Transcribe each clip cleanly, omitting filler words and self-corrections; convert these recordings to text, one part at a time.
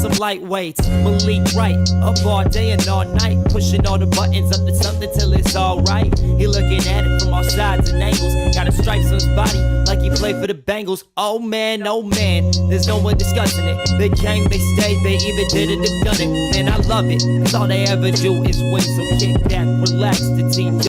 some lightweights. Malik Wright, up all day and all night, pushing all the buttons up to something till it's alright. He looking at it from all sides and angles. Got a stripes on his body like he played for the Bengals. Oh man, there's no one discussing it. They came, they stayed, they either did it or done it. Man, I love it, cause all they ever do is win. So kick back, relax, the team.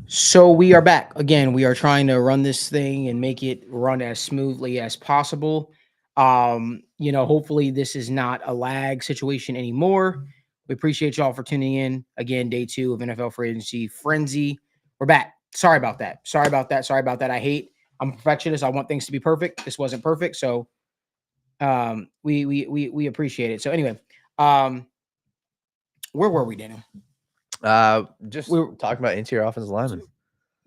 So we are back again. We are trying to run this thing and make it run as smoothly as possible. Hopefully this is not a lag situation anymore. We appreciate y'all for tuning in. Again, day 2 of NFL Free Agency Frenzy. We're back. Sorry about that. I'm a perfectionist. I want things to be perfect. This wasn't perfect, so we appreciate it. So anyway, where were we, Daniel? We were talking about interior offensive linemen.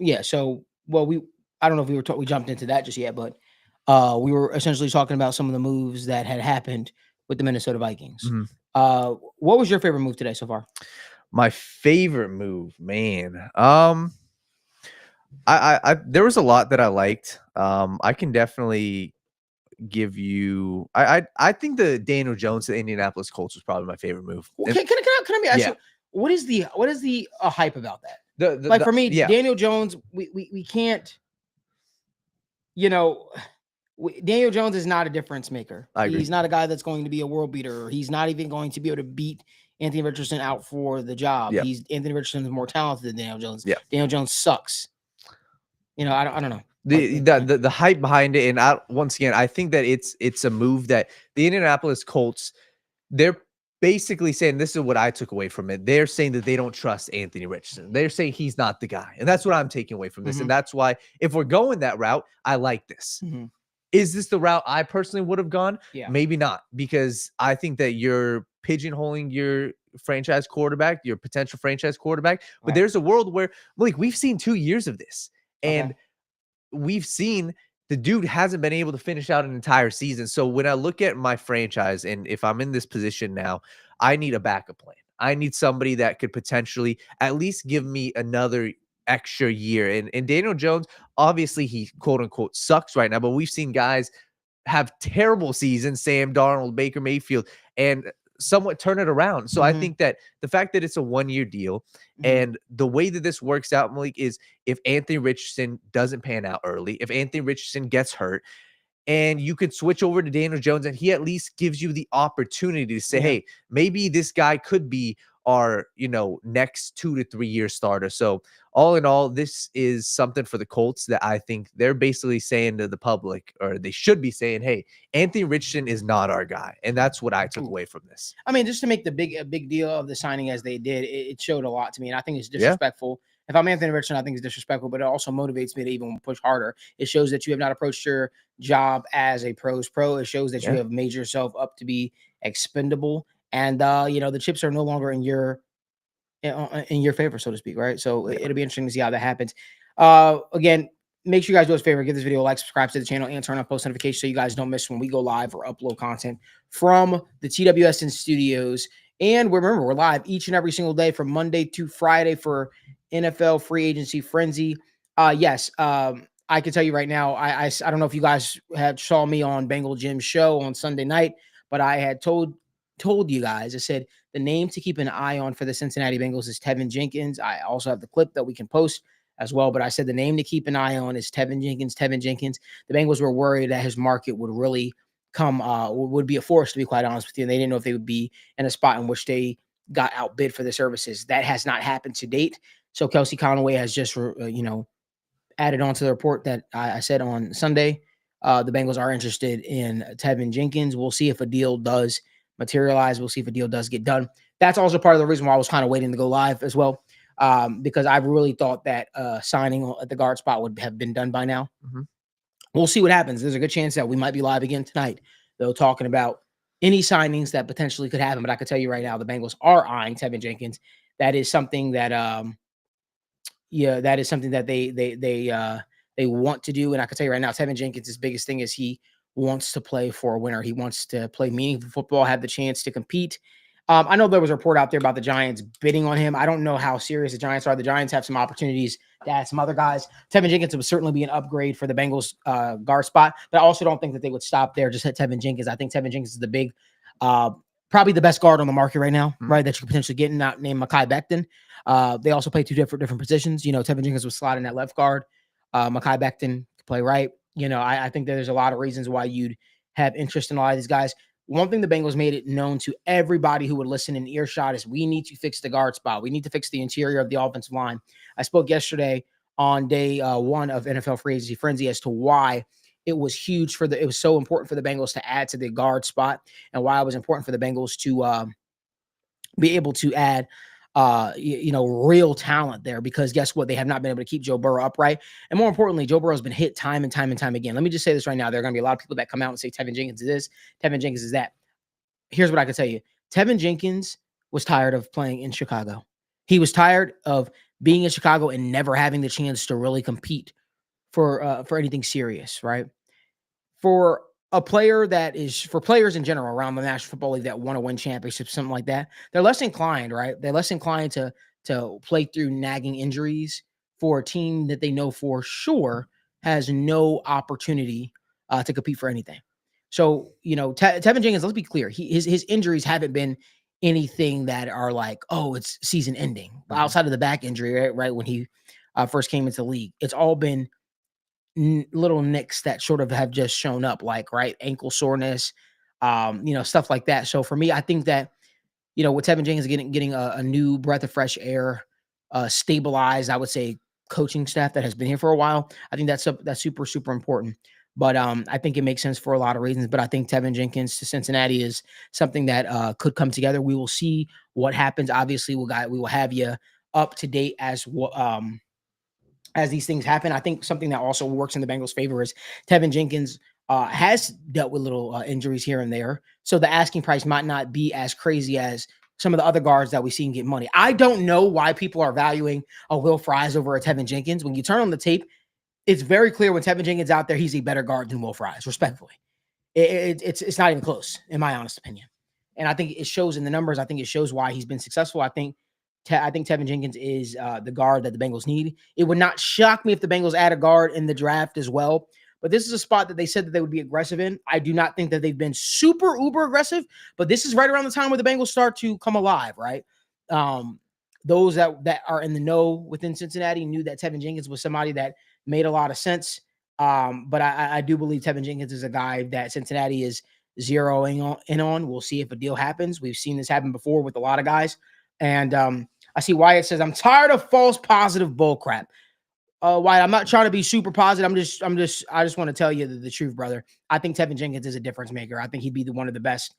Yeah. So, I don't know if we jumped into that just yet, but we were essentially talking about some of the moves that had happened with the Minnesota Vikings. Mm-hmm. What was your favorite move today so far? My favorite move, man. I there was a lot that I liked. I can definitely give you. I think the Daniel Jones to the Indianapolis Colts was probably my favorite move. Can I ask you? What is the hype about that? For me, Daniel Jones, we can't, Daniel Jones is not a difference maker. He's not a guy that's going to be a world beater. He's not even going to be able to beat Anthony Richardson out for the job. Yep. Anthony Richardson is more talented than Daniel Jones. Yep. Daniel Jones sucks. I don't know. The hype behind it, and once again, I think that it's a move that the Indianapolis Colts, they're basically saying, this is what I took away from it. They're saying that they don't trust Anthony Richardson. They're saying he's not the guy. And that's what I'm taking away from this. Mm-hmm. And that's why, if we're going that route, I like this. Mm-hmm. Is this the route I personally would have gone? Yeah. Maybe not, because I think that you're pigeonholing your franchise quarterback, your potential franchise quarterback. But there's a world where, we've seen 2 years of this. And we've seen the dude hasn't been able to finish out an entire season. So when I look at my franchise, and if I'm in this position now, I need a backup plan. I need somebody that could potentially at least give me another extra year. And Daniel Jones, obviously he quote unquote sucks right now, but we've seen guys have terrible seasons, Sam Darnold, Baker Mayfield, and somewhat turn it around. So I think that the fact that it's a 1-year deal and the way that this works out, Malik, is if Anthony Richardson doesn't pan out early, if Anthony Richardson gets hurt, and you could switch over to Daniel Jones, and he at least gives you the opportunity to say, hey, maybe this guy could be our, next 2 to 3 year starter. So all in all, this is something for the Colts that I think they're basically saying to the public, or they should be saying, hey, Anthony Richardson is not our guy. And that's what I took away from this. I mean, just to make a big deal of the signing as they did, it showed a lot to me. And I think it's disrespectful. If I'm Anthony Richardson, I think it's disrespectful, but it also motivates me to even push harder. It shows that you have not approached your job as a pro's pro. It shows that you have made yourself up to be expendable. And, the chips are no longer in your favor, so to speak, right? So it'll be interesting to see how that happens. Again, make sure you guys do us a favor. Give this video a like, subscribe to the channel, and turn on post notifications so you guys don't miss when we go live or upload content from the TWSN studios. And remember, we're live each and every single day from Monday to Friday for NFL Free Agency Frenzy. I can tell you right now, I don't know if you guys saw me on Bengal Jim's show on Sunday night, but I had told you guys, I said the name to keep an eye on for the Cincinnati Bengals is Teven Jenkins. I also have the clip that we can post as well, but I said the name to keep an eye on is Teven Jenkins. The Bengals were worried that his market would really would be a force, to be quite honest with you. And they didn't know if they would be in a spot in which they got outbid for the services. That has not happened to date. So Kelsey Conway has just, added on to the report that I said on Sunday. The Bengals are interested in Teven Jenkins. We'll see if a deal does materialize. We'll see if a deal does get done. That's also part of the reason why I was kind of waiting to go live as well, because I really thought that signing at the guard spot would have been done by now. Mm-hmm. We'll see what happens. There's a good chance that we might be live again tonight, though, talking about any signings that potentially could happen. But I can tell you right now, the Bengals are eyeing Teven Jenkins. That is something that, that is something that they want to do. And I can tell you right now, Teven Jenkins' biggest thing is he wants to play for a winner. He wants to play meaningful football, have the chance to compete. I know there was a report out there about the Giants bidding on him. I don't know how serious the Giants are. The Giants have some opportunities to add some other guys. Teven Jenkins would certainly be an upgrade for the Bengals guard spot, but I also don't think that they would stop there just at Teven Jenkins. I think Teven Jenkins is the big, probably the best guard on the market right now, right? That you could potentially get, not named Mekhi Becton. They also play two different positions. You know, Teven Jenkins was sliding at left guard. Mekhi Becton could play right. You know, I think that there's a lot of reasons why you'd have interest in a lot of these guys. One thing the Bengals made it known to everybody who would listen in earshot is we need to fix the guard spot. We need to fix the interior of the offensive line. I spoke yesterday on day 1 of NFL Free Agency Frenzy as to why it was huge it was so important for the Bengals to add to the guard spot, and why it was important for the Bengals to be able to add real talent there, because guess what? They have not been able to keep Joe Burrow upright. And more importantly, Joe Burrow has been hit time and time and time again. Let me just say this right now. There are going to be a lot of people that come out and say Teven Jenkins is this, Teven Jenkins is that. Here's what I can tell you. Teven Jenkins was tired of playing in Chicago. He was tired of being in Chicago and never having the chance to really compete for anything serious, right? For players in general around the National Football League that want to win championships, something like that, they're less inclined, right? They're less inclined to play through nagging injuries for a team that they know for sure has no opportunity to compete for anything. So, you know, Teven Jenkins, let's be clear, his injuries haven't been anything that are like, oh, it's season ending. Mm-hmm. Outside of the back injury, right when he first came into the league, it's all been little nicks that sort of have just shown up, like ankle soreness, stuff like that. So for me, I think that, you know, with Teven Jenkins getting a new breath of fresh air, stabilized, I would say, coaching staff that has been here for a while, I think that's super, super important. But I think it makes sense for a lot of reasons. But I think Teven Jenkins to Cincinnati is something that could come together. We will see what happens. Obviously, we will have you up to date as these things happen. I think something that also works in the Bengals' favor is Teven Jenkins has dealt with little injuries here and there. So the asking price might not be as crazy as some of the other guards that we've seen get money. I don't know why people are valuing a Will Fries over a Teven Jenkins. When you turn on the tape, it's very clear when Teven Jenkins out there, he's a better guard than Will Fries, respectfully. It's not even close, in my honest opinion. And I think it shows in the numbers. I think it shows why he's been successful. I think Teven Jenkins is the guard that the Bengals need. It would not shock me if the Bengals add a guard in the draft as well. But this is a spot that they said that they would be aggressive in. I do not think that they've been super uber aggressive, but this is right around the time where the Bengals start to come alive, right? Those that are in the know within Cincinnati knew that Teven Jenkins was somebody that made a lot of sense. But I do believe Teven Jenkins is a guy that Cincinnati is zeroing in on. We'll see if a deal happens. We've seen this happen before with a lot of guys. And I see Wyatt says, I'm tired of false positive bull crap. Wyatt, I'm not trying to be super positive. I just want to tell you the truth, brother. I think Teven Jenkins is a difference maker. I think he'd be one of the best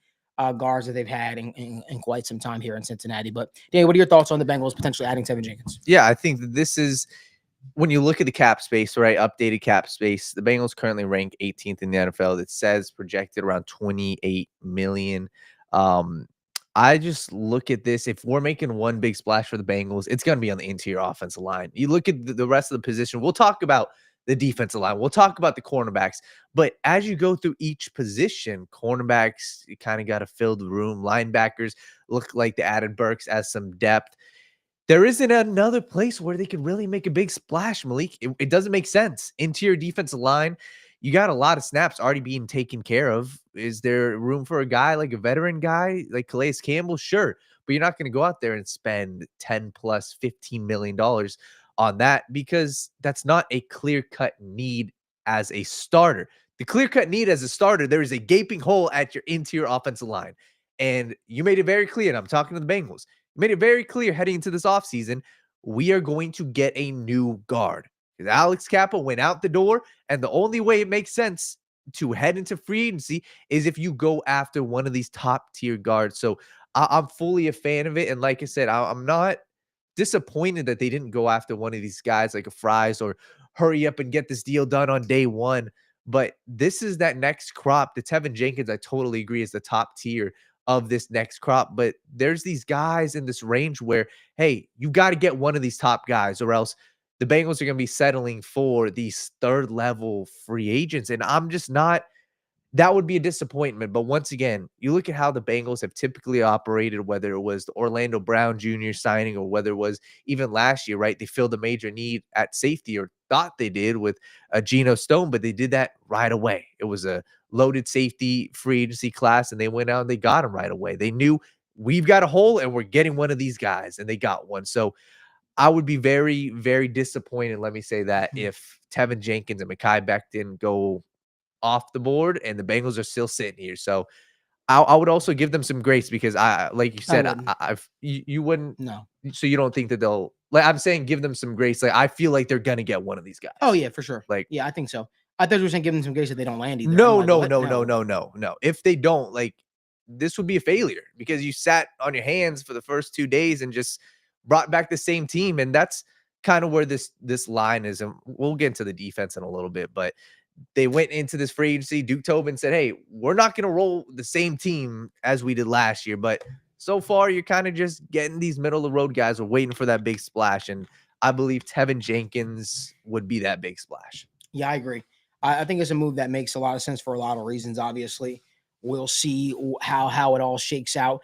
guards that they've had in quite some time here in Cincinnati. But Dave, what are your thoughts on the Bengals potentially adding Teven Jenkins? Yeah, I think that this is, when you look at the cap space, right? Updated cap space, the Bengals currently rank 18th in the NFL. It says projected around 28 million. I just look at this. If we're making one big splash for the Bengals, it's going to be on the interior offensive line. You look at the rest of the position. We'll talk about the defensive line. We'll talk about the cornerbacks. But as you go through each position, cornerbacks, you kind of got to fill the room. Linebackers look like the added Burks as some depth. There isn't another place where they can really make a big splash, Malik. It doesn't make sense. Interior defensive line, you got a lot of snaps already being taken care of. Is there room for a guy like a veteran guy like Calais Campbell? Sure. But you're not going to go out there and spend $10 plus $15 million on that, because that's not a clear-cut need as a starter. The clear-cut need as a starter, there is a gaping hole at your interior offensive line. And you made it very clear, and I'm talking to the Bengals, you made it very clear heading into this offseason, we are going to get a new guard. Because Alex Kappa went out the door, and the only way it makes sense to head into free agency is if you go after one of these top-tier guards. So I'm fully a fan of it. And like I said, I'm not disappointed that they didn't go after one of these guys like a Fries or hurry up and get this deal done on day one. But this is that next crop. The Teven Jenkins, I totally agree, is the top tier of this next crop. But there's these guys in this range where, hey, you got to get one of these top guys, or else the Bengals are going to be settling for these third level free agents. And I'm just not that would be a disappointment. But once again, you look at how the Bengals have typically operated, whether it was the Orlando Brown Jr. signing or whether it was even last year, right? They filled a major need at safety, or thought they did, with Geno Stone, but they did that right away. It was a loaded safety free agency class, and they went out and they got him right away. They knew, we've got a hole and we're getting one of these guys, and they got one. So I would be very, very disappointed, let me say that, if Teven Jenkins and Mekhi Becton go off the board and the Bengals are still sitting here. So I would also give them some grace, because like you said, you wouldn't. No. So you don't think that they'll, like, I'm saying give them some grace. Like, I feel like they're gonna get one of these guys. Oh yeah, for sure. Like, yeah, I think so. I thought you were saying give them some grace if they don't land either. No, like, no, what? no, no, no, no, no. If they don't, like, this would be a failure, because you sat on your hands for the first 2 days and just brought back the same team. And that's kind of where this line is. And we'll get into the defense in a little bit, but they went into this free agency. Duke Tobin said, hey, we're not going to roll the same team as we did last year. But so far, you're kind of just getting these middle of the road guys. We're waiting for that big splash. And I believe Teven Jenkins would be that big splash. Yeah, I agree. I think it's a move that makes a lot of sense for a lot of reasons. Obviously, we'll see how it all shakes out.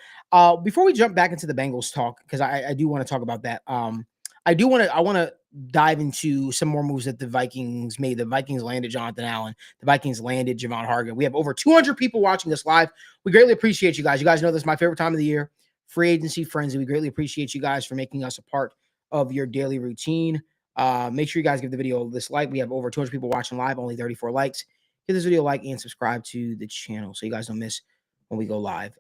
Before we jump back into the Bengals talk, because I do want to talk about that. I want to dive into some more moves that the Vikings made. The Vikings landed Jonathan Allen. The Vikings landed Javon Hargrave. We have over 200 people watching this live. We greatly appreciate you guys. You guys know this is my favorite time of the year. Free agency frenzy. We greatly appreciate you guys for making us a part of your daily routine. Make sure you guys give the video this like. We have over 200 people watching live, only 34 likes. Give this video a like and subscribe to the channel so you guys don't miss when we go live.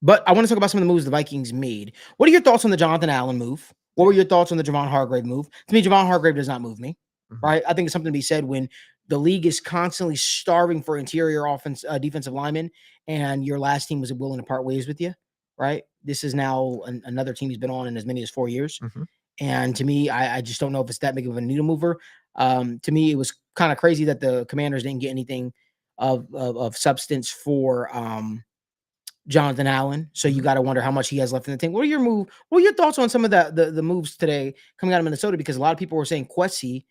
But I want to talk about some of the moves the Vikings made. What are your thoughts on the Jonathan Allen move? What were your thoughts on the Javon Hargrave move? To me, Javon Hargrave does not move me, right? I think it's something to be said when the league is constantly starving for interior defensive linemen, and your last team was willing to part ways with you, right? This is now another team he's been on in as many as 4 years. And to me, I just don't know if it's that big of a needle mover. To me, it was kind of crazy that the Commanders didn't get anything of substance for Jonathan Allen. So you got to wonder how much he has left in the tank. What are your thoughts on some of the moves today coming out of Minnesota? Because a lot of people were saying Kwesi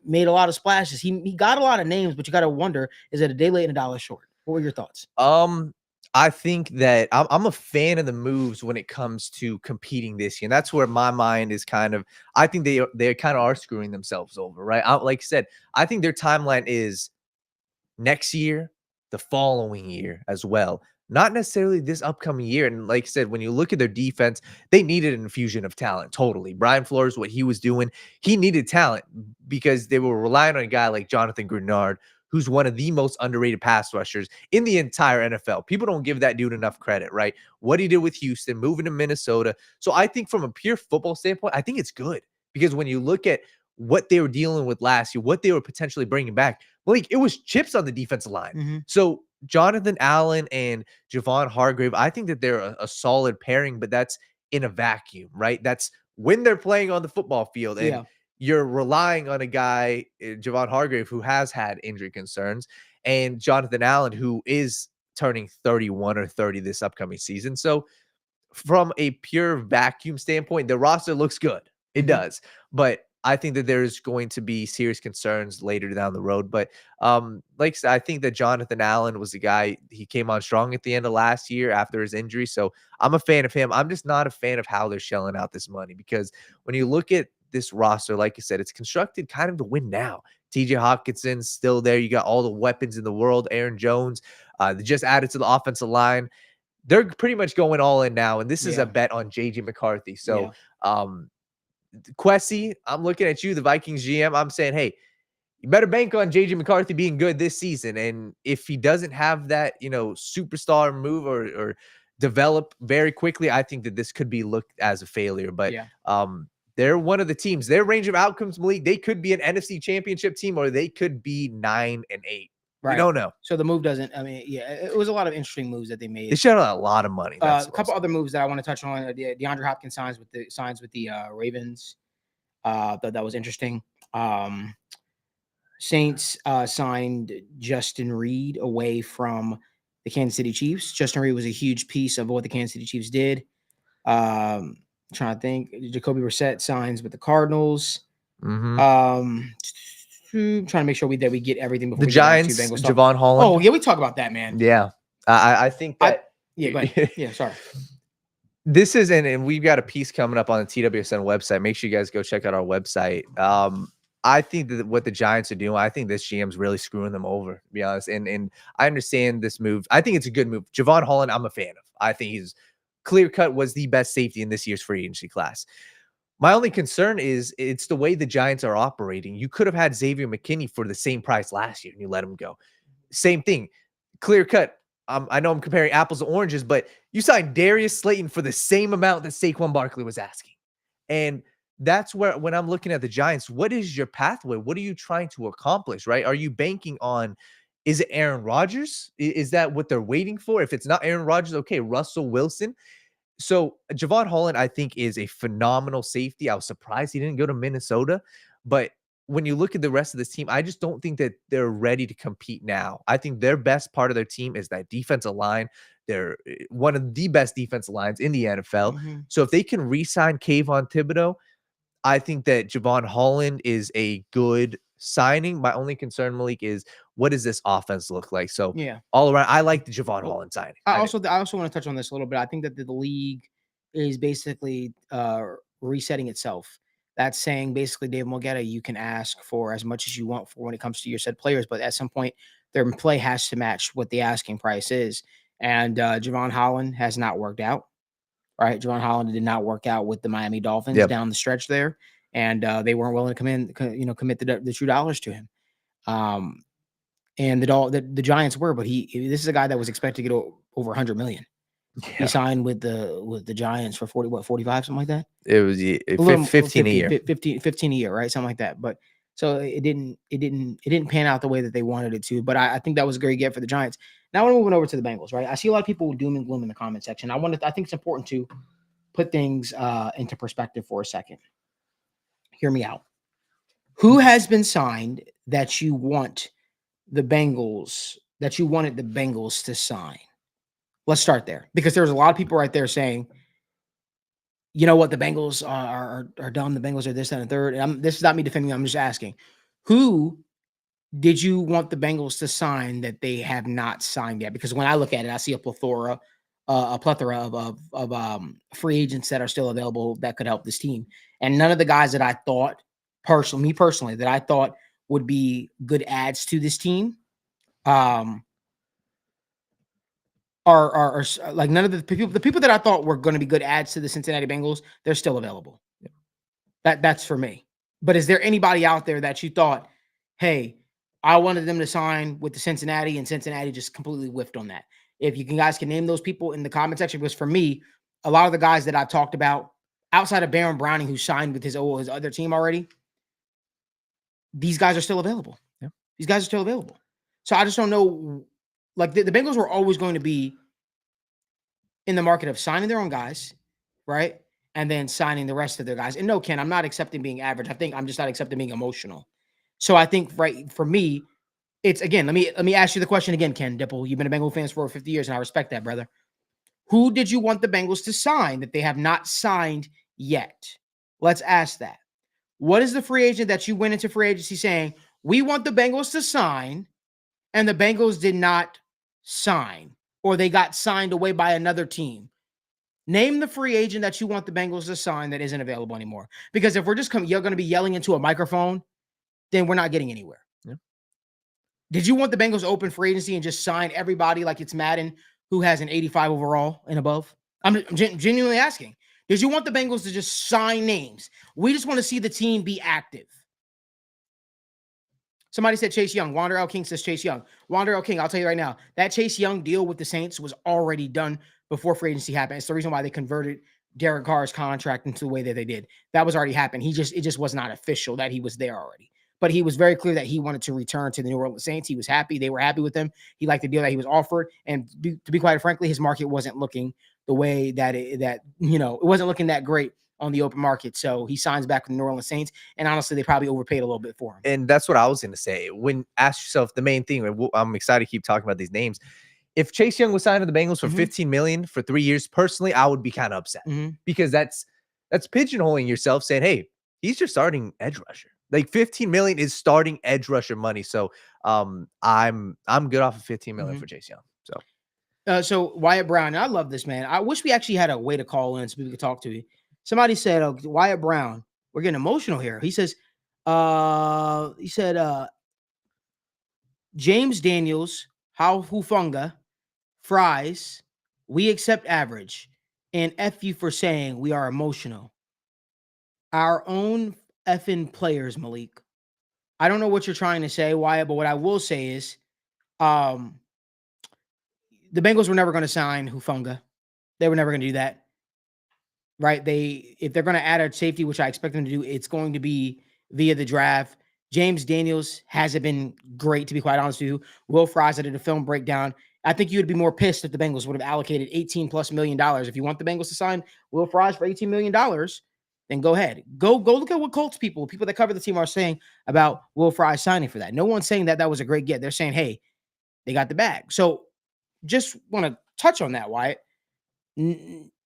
made a lot of splashes. He got a lot of names, but you got to wonder, is it a day late and a dollar short? What were your thoughts? I think that I'm a fan of the moves when it comes to competing this year. And that's where my mind is kind of, I think they kind of are screwing themselves over, right? Like I said, I think their timeline is next year, the following year as well. Not necessarily this upcoming year. And like I said, when you look at their defense, they needed an infusion of talent. Totally. Brian Flores, what he was doing, he needed talent because they were relying on a guy like Jonathan Grenard, who's one of the most underrated pass rushers in the entire NFL. People don't give that dude enough credit, right? What he did with Houston, moving to Minnesota. So I think from a pure football standpoint, I think it's good because when you look at what they were dealing with last year, what they were potentially bringing back, Malik, it was chips on the defensive line. So Jonathan Allen and Javon Hargrave, I think that they're a solid pairing, but that's in a vacuum, right? That's when they're playing on the football field. And you're relying on a guy, Javon Hargrave, who has had injury concerns, and Jonathan Allen, who is turning 31 or 30 this upcoming season. So from a pure vacuum standpoint, the roster looks good. It does. But I think that there's going to be serious concerns later down the road. But like I said, I think that Jonathan Allen was the guy, he came on strong at the end of last year after his injury. So I'm a fan of him. I'm just not a fan of how they're shelling out this money because when you look at this roster, like I said, it's constructed kind of to win now. TJ Hawkinson's still there. You got all the weapons in the world. Aaron Jones, they just added to the offensive line. They're pretty much going all in now. And this is a bet on JJ McCarthy. So, Kwesi, I'm looking at you, the Vikings GM. I'm saying, hey, you better bank on JJ McCarthy being good this season. And if he doesn't have that, superstar move or develop very quickly, I think that this could be looked as a failure. But they're one of the teams. Their range of outcomes, Malik, they could be an NFC championship team or they could be 9-8. Right. You don't know. So the move doesn't, it was a lot of interesting moves that they made. They shelled out a lot of money. A couple other moves that I want to touch on. DeAndre Hopkins signs with the Ravens. Thought that was interesting. Saints signed Justin Reed away from the Kansas City Chiefs. Justin Reed was a huge piece of what the Kansas City Chiefs did. Trying to think. Jacoby Brissett signs with the Cardinals. trying to make sure that we get everything before The we get on to Giants, Bengals stuff. Javon Holland. Oh yeah, we talk about that, man. Yeah, I think that. Yeah, go ahead. Yeah, sorry. This is and we've got a piece coming up on the TWSN website. Make sure you guys go check out our website. I think that what the Giants are doing, I think this GM's really screwing them over, to be honest. And I understand this move. I think it's a good move. Javon Holland, I'm a fan of. I think he's clear cut was the best safety in this year's free agency class. My only concern is it's the way the Giants are operating. You could have had Xavier McKinney for the same price last year and you let him go. Same thing, clear cut. I know I'm comparing apples to oranges, but you signed Darius Slayton for the same amount that Saquon Barkley was asking. And that's where, when I'm looking at the Giants, what is your pathway? What are you trying to accomplish, right? Are you banking on, is it Aaron Rodgers? Is that what they're waiting for? If it's not Aaron Rodgers, okay, Russell Wilson. So Javon Holland, I think, is a phenomenal safety. I was surprised he didn't go to Minnesota, but when you look at the rest of this team, I just don't think that they're ready to compete now. I think their best part of their team is that defensive line. They're one of the best defensive lines in the NFL. Mm-hmm. So if they can re-sign Kayvon Thibodeau, I think that Javon Holland is a good signing. My only concern, Malik, is what does this offense look like? So Yeah, all around, I like the Javon Holland signing. I also want to touch on this a little bit. I think that the league is basically resetting itself. That's saying basically, Dave Mulgeta, you can ask for as much as you want for when it comes to your said players, but at some point, their play has to match what the asking price is. And Javon Holland has not worked out. Right, Javon Holland did not work out with the Miami Dolphins down the stretch there, and they weren't willing to commit the true dollars to him. And the Giants were, but this is a guy that was expected to get over 100 million. Yeah. He signed with the Giants for 45, something like that. It was 15 a year. 15 a year, right? Something like that. But so it didn't pan out the way that they wanted it to. But I think that was a great get for the Giants. Now we're moving over to the Bengals, right? I see a lot of people doom and gloom in the comment section. I think it's important to put things into perspective for a second. Hear me out. Who has been signed that you wanted the Bengals to sign? Let's start there, because there's a lot of people right there saying, you know what, the Bengals are done. The Bengals are this, that, and third. And this is not me defending. I'm just asking, who did you want the Bengals to sign that they have not signed yet? Because when I look at it, I see a plethora of free agents that are still available that could help this team. And none of the guys that I thought personally, that I thought would be good adds to this team, are like none of the people that I thought were going to be good adds to the Cincinnati Bengals, they're still available. Yeah. That's for me. But is there anybody out there that you thought, hey, I wanted them to sign with the Cincinnati, and Cincinnati just completely whiffed on that? If you guys can name those people in the comment section, because for me, a lot of the guys that I've talked about, outside of Baron Browning, who signed with his other team already, these guys are still available. Yeah. These guys are still available. So I just don't know. Like the Bengals were always going to be in the market of signing their own guys, right? And then signing the rest of their guys. And no, Ken, I'm not accepting being average. I think I'm just not accepting being emotional. So I think, right, for me, it's, again, let me ask you the question again, Ken Dipple. You've been a Bengal fan for 50 years, and I respect that, brother. Who did you want the Bengals to sign that they have not signed yet? Let's ask that. What is the free agent that you went into free agency saying, we want the Bengals to sign, and the Bengals did not sign, or they got signed away by another team? Name the free agent that you want the Bengals to sign that isn't available anymore. Because if we're just you're going to be yelling into a microphone, then we're not getting anywhere. Yeah. Did you want the Bengals to open free agency and just sign everybody like it's Madden who has an 85 overall and above? I'm genuinely asking. Did you want the Bengals to just sign names? We just want to see the team be active. Somebody said Chase Young. Wander L. King says Chase Young. Wander L. King, I'll tell you right now, that Chase Young deal with the Saints was already done before free agency happened. It's the reason why they converted Derek Carr's contract into the way that they did. That was already happened. It just was not official that he was there already. But he was very clear that he wanted to return to the New Orleans Saints. He was happy. They were happy with him. He liked the deal that he was offered. And to be quite frankly, his market wasn't looking the way that it wasn't looking that great on the open market. So he signs back with the New Orleans Saints. And honestly, they probably overpaid a little bit for him. And that's what I was going to say. Ask yourself the main thing. I'm excited to keep talking about these names. If Chase Young was signed to the Bengals for $15 million for 3 years, personally, I would be kind of upset because that's pigeonholing yourself, saying, hey, he's your starting edge rusher. Like 15 million is starting edge rusher money. So I'm good off of 15 million for Chase Young. So Wyatt Brown, I love this, man. I wish we actually had a way to call in so we could talk to you. Somebody said, Wyatt Brown, we're getting emotional here. He said, James Daniels, How Hufunga, Fries, we accept average, and F you for saying we are emotional. Our own effing players, Malik. I don't know what you're trying to say, Wyatt, but what I will say is, the Bengals were never going to sign Hufunga. They were never going to do that, right? If they're going to add a safety, which I expect them to do, it's going to be via the draft. James Daniels hasn't been great, to be quite honest with you. Will Fries, I did a film breakdown. I think you would be more pissed if the Bengals would have allocated $18+ million. If you want the Bengals to sign Will Fries for $18 million, then go ahead. Go look at what Colts people that cover the team are saying about Will Fries signing for that. No one's saying that was a great get. They're saying, hey, they got the bag. So just want to touch on that, Wyatt.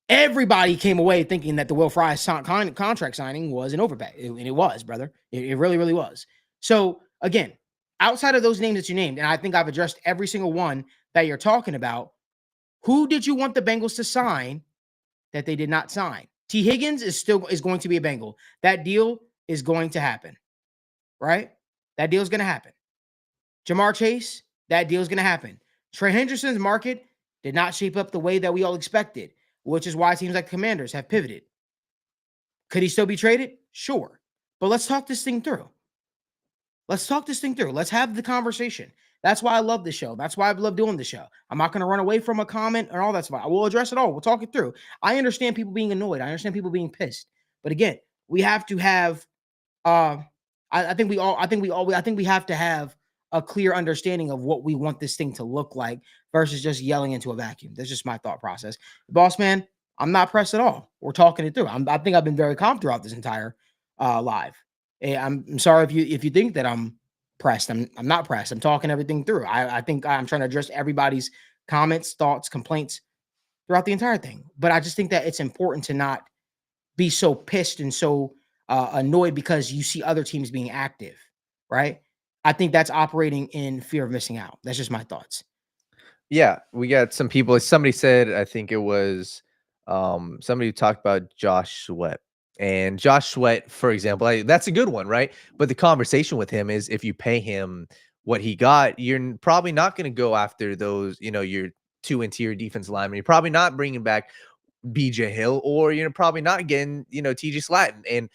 Everybody came away thinking that the Will Fries contract signing was an overpay. And it was, brother. It really, really was. So, again, outside of those names that you named, and I think I've addressed every single one that you're talking about, who did you want the Bengals to sign that they did not sign? T. Higgins is going to be a Bengal. That deal is going to happen, right? That deal is going to happen. Jamar Chase, that deal is going to happen. Trey Hendrickson's market did not shape up the way that we all expected, which is why teams like the Commanders have pivoted. Could he still be traded? Sure. But let's talk this thing through. Let's have the conversation. That's why I love the show. That's why I love doing the show. I'm not going to run away from a comment and all that stuff. I will address it all. We'll talk it through. I understand people being annoyed. I understand people being pissed. But again, we have to have I think we have to have a clear understanding of what we want this thing to look like versus just yelling into a vacuum. That's just my thought process. Boss man, I'm not pressed at all. We're talking it through. I think I've been very calm throughout this entire live. I'm sorry if you think that I'm pressed. I'm not pressed. I'm talking everything through. I think I'm trying to address everybody's comments, thoughts, complaints throughout the entire thing. But I just think that it's important to not be so pissed and so annoyed because you see other teams being active, right? I think that's operating in fear of missing out. That's just my thoughts. Yeah, we got some people. Somebody said, I think it was somebody who talked about Josh Sweat. And Josh Sweat, for example, that's a good one, right? But the conversation with him is if you pay him what he got, you're probably not going to go after those, your two interior defense linemen. You're probably not bringing back BJ Hill, or you're probably not getting, TJ Slatton. And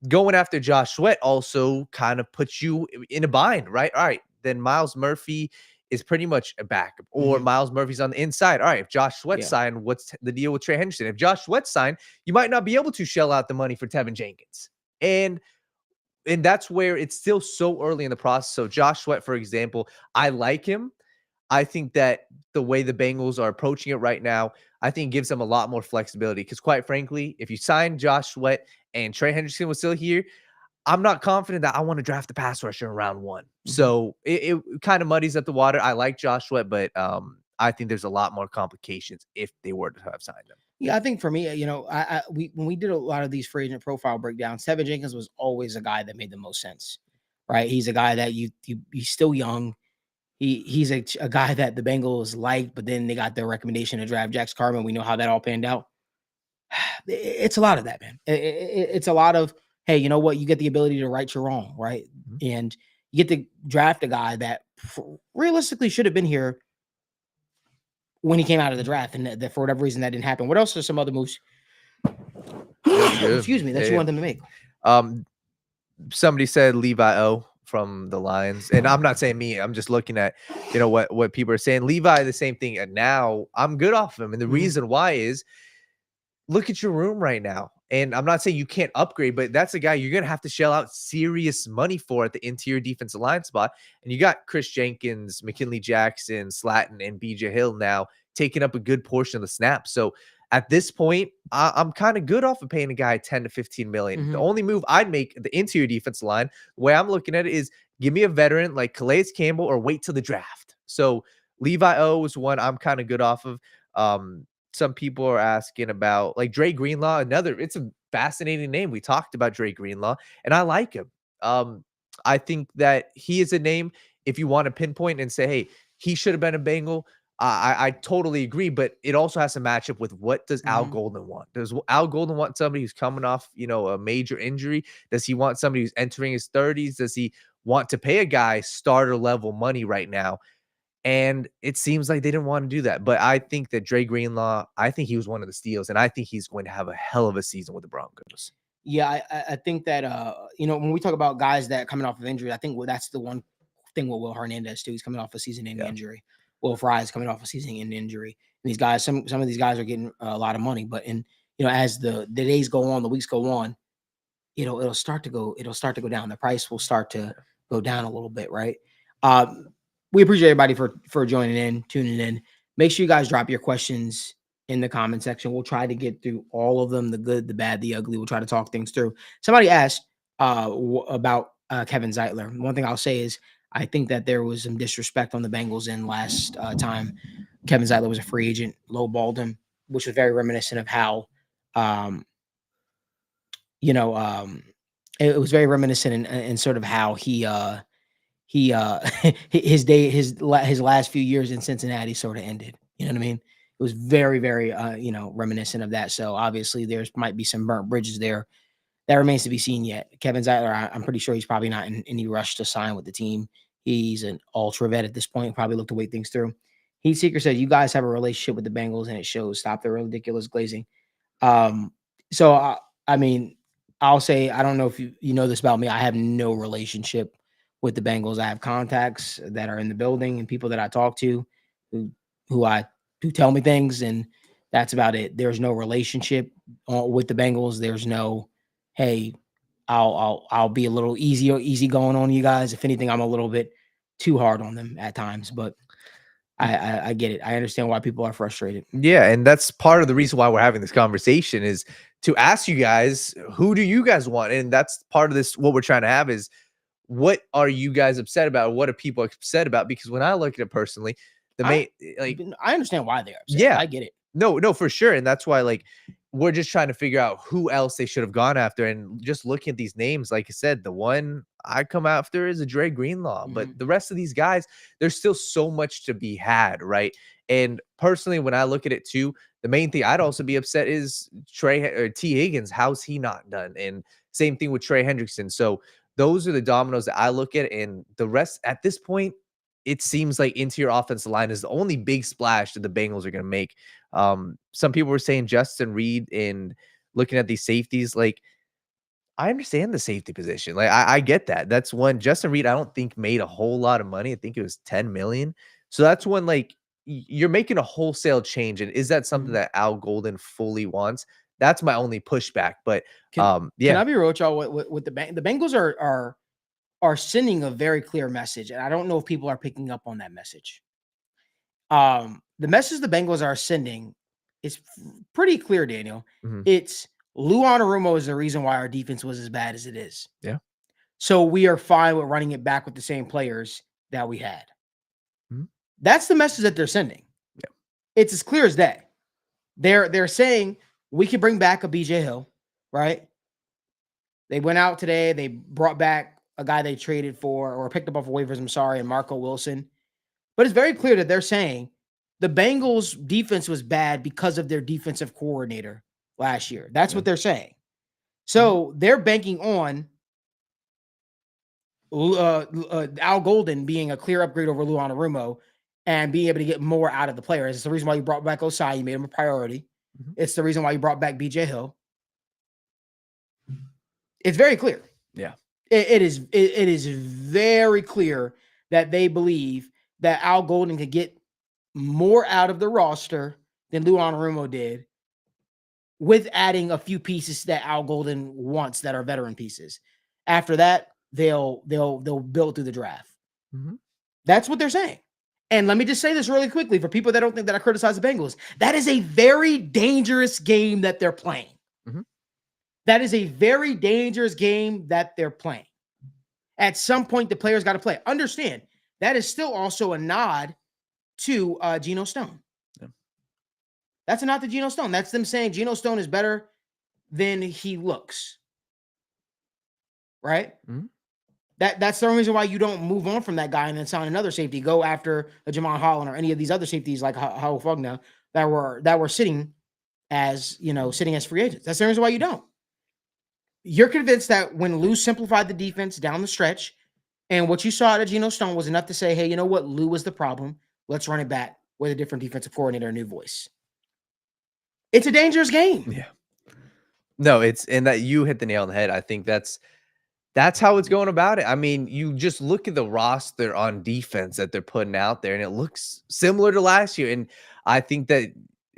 going after Josh Sweat also kind of puts you in a bind, right? All right, then Miles Murphy is pretty much a backup, or Miles Murphy's on the inside. All right, if Josh Sweat signed, what's the deal with Trey Henderson? If Josh Sweat signed, you might not be able to shell out the money for Teven Jenkins. And that's where it's still so early in the process. So Josh Sweat, for example, I like him. I think that the way the Bengals are approaching it right now, I think gives them a lot more flexibility. Because quite frankly, if you sign Josh Sweat and Trey Henderson was still here, I'm not confident that I want to draft the pass rusher in round one. So it kind of muddies up the water. I like Josh Sweat, but I think there's a lot more complications if they were to have signed him. Yeah, I think for me, when we did a lot of these free agent profile breakdowns, Teven Jenkins was always a guy that made the most sense, right? He's a guy that he's still young. He's a guy that the Bengals liked, but then they got their recommendation to draft Jax Carman. We know how that all panned out. It's a lot of that, man. It's a lot of, hey, you know what? You get the ability to right your wrong, right? And you get to draft a guy that realistically should have been here when he came out of the draft, and that for whatever reason that didn't happen. What else are some other moves? Excuse me, that you want them to make? Somebody said Levi O from the Lions, and I'm not saying me. I'm just looking at what people are saying. Levi, the same thing, and now I'm good off him, and the reason why is look at your room right now. And I'm not saying you can't upgrade, but that's a guy you're going to have to shell out serious money for at the interior defensive line spot. And you got Chris Jenkins, McKinley Jackson, Slatton, and BJ Hill now taking up a good portion of the snap. So at this point, I'm kind of good off of paying a guy 10 to 15 million. The only move I'd make the interior defensive line, the way I'm looking at it, is give me a veteran like Calais Campbell or wait till the draft. So Levi O is one I'm kind of good off of. Some people are asking about like Dre Greenlaw. It's a fascinating name. We talked about Dre Greenlaw, and I like him. I think that he is a name, if you want to pinpoint and say, hey, he should have been a Bengal. I totally agree, but it also has to match up with what does Al Golden want? Does Al Golden want somebody who's coming off, a major injury? Does he want somebody who's entering his 30s? Does he want to pay a guy starter level money right now? And it seems like they didn't want to do that. But I think that Dre Greenlaw, I think he was one of the steals, and I think he's going to have a hell of a season with the Broncos. Yeah, I think that when we talk about guys that are coming off of injury, I think that's the one thing with Will Hernandez too. He's coming off a season-ending injury. Will Fry is coming off a season-ending injury. And these guys, some of these guys are getting a lot of money, but as the days go on, the weeks go on, it'll start to go down. The price will start to go down a little bit, right? We appreciate everybody for joining in, tuning in. Make sure you guys drop your questions in the comment section. We'll try to get through all of them, the good, the bad, the ugly. We'll try to talk things through. Somebody asked about Kevin Zeitler. One thing I'll say is I think that there was some disrespect on the Bengals in last time Kevin Zeitler was a free agent, lowballed him, which was very reminiscent of how, it was very reminiscent in sort of how he his last few years in Cincinnati sort of ended. You know what I mean? It was very, very, reminiscent of that. So obviously there's might be some burnt bridges there. That remains to be seen yet. Kevin Zeitler, I'm pretty sure he's probably not in any rush to sign with the team. He's an ultra vet at this point. Probably look to wait things through. Heat Seeker said, "You guys have a relationship with the Bengals, and it shows. Stop the ridiculous glazing." So I mean, I'll say I don't know if you know this about me. I have no relationship with the Bengals. I have contacts that are in the building and people that I talk to who tell me things, and that's about it. There's no relationship with the Bengals. There's no, hey, I'll be a little easy going on you guys. If anything, I'm a little bit too hard on them at times, but I get it. I understand why people are frustrated. Yeah, and that's part of the reason why we're having this conversation is to ask you guys, who do you guys want? And that's part of this. What we're trying to have is, what are you guys upset about? What are people upset about? Because when I look at it personally, I understand why they're upset. Yeah, I get it. No, for sure. And that's why, we're just trying to figure out who else they should have gone after. And just looking at these names, like I said, the one I come after is a Dre Greenlaw. But the rest of these guys, there's still so much to be had, right? And personally, when I look at it too, the main thing I'd also be upset is T. Higgins. How's he not done? And same thing with Trey Hendrickson. So those are the dominoes that I look at. And the rest at this point, it seems like interior offensive line is the only big splash that the Bengals are going to make. Some people were saying Justin Reed, and looking at these safeties, I understand the safety position. I get that. That's one. Justin Reed, I don't think made a whole lot of money. I think it was 10 million. So that's one, you're making a wholesale change. And is that something that Al Golden fully wants? That's my only pushback. But Can I be real with y'all? With the Bengals are sending a very clear message, and I don't know if people are picking up on that message. The message the Bengals are sending is pretty clear, Daniel. It's Lou Anarumo is the reason why our defense was as bad as it is. Yeah. So we are fine with running it back with the same players that we had. That's the message that they're sending. Yeah. It's as clear as day. They're saying we can bring back a BJ Hill, right? They went out today. They brought back a guy they traded for or picked up off of waivers, and Marco Wilson. But it's very clear that they're saying the Bengals defense was bad because of their defensive coordinator last year. That's what they're saying. So they're banking on Al Golden being a clear upgrade over Lou Anarumo and being able to get more out of the players. It's the reason why you brought back Osai. You made him a priority. It's the reason why you brought back BJ Hill. It's very clear. Yeah. It is very clear that they believe that Al Golden could get more out of the roster than Lou Anarumo did, with adding a few pieces that Al Golden wants that are veteran pieces. After that, they'll build through the draft. That's what they're saying. And let me just say this really quickly for people that don't think that I criticize the Bengals. That is a very dangerous game that they're playing. That is a very dangerous game that they're playing. At some point, the players got to play. Understand, that is still also a nod to Geno Stone. Yeah. That's a nod to Geno Stone. That's them saying Geno Stone is better than he looks. Right? That's the only reason why you don't move on from that guy and then sign another safety. Go after a Jamon Holland or any of these other safeties like Howell Fugna that were sitting as free agents. That's the reason why you don't. You're convinced that when Lou simplified the defense down the stretch, and what you saw out of Geno Stone was enough to say, hey, you know what? Lou was the problem. Let's run it back with a different defensive coordinator, a new voice. It's a dangerous game. Yeah. No, and that you hit the nail on the head. I think that's how it's going about it. I mean, you just look at the roster on defense that they're putting out there, and it looks similar to last year. And I think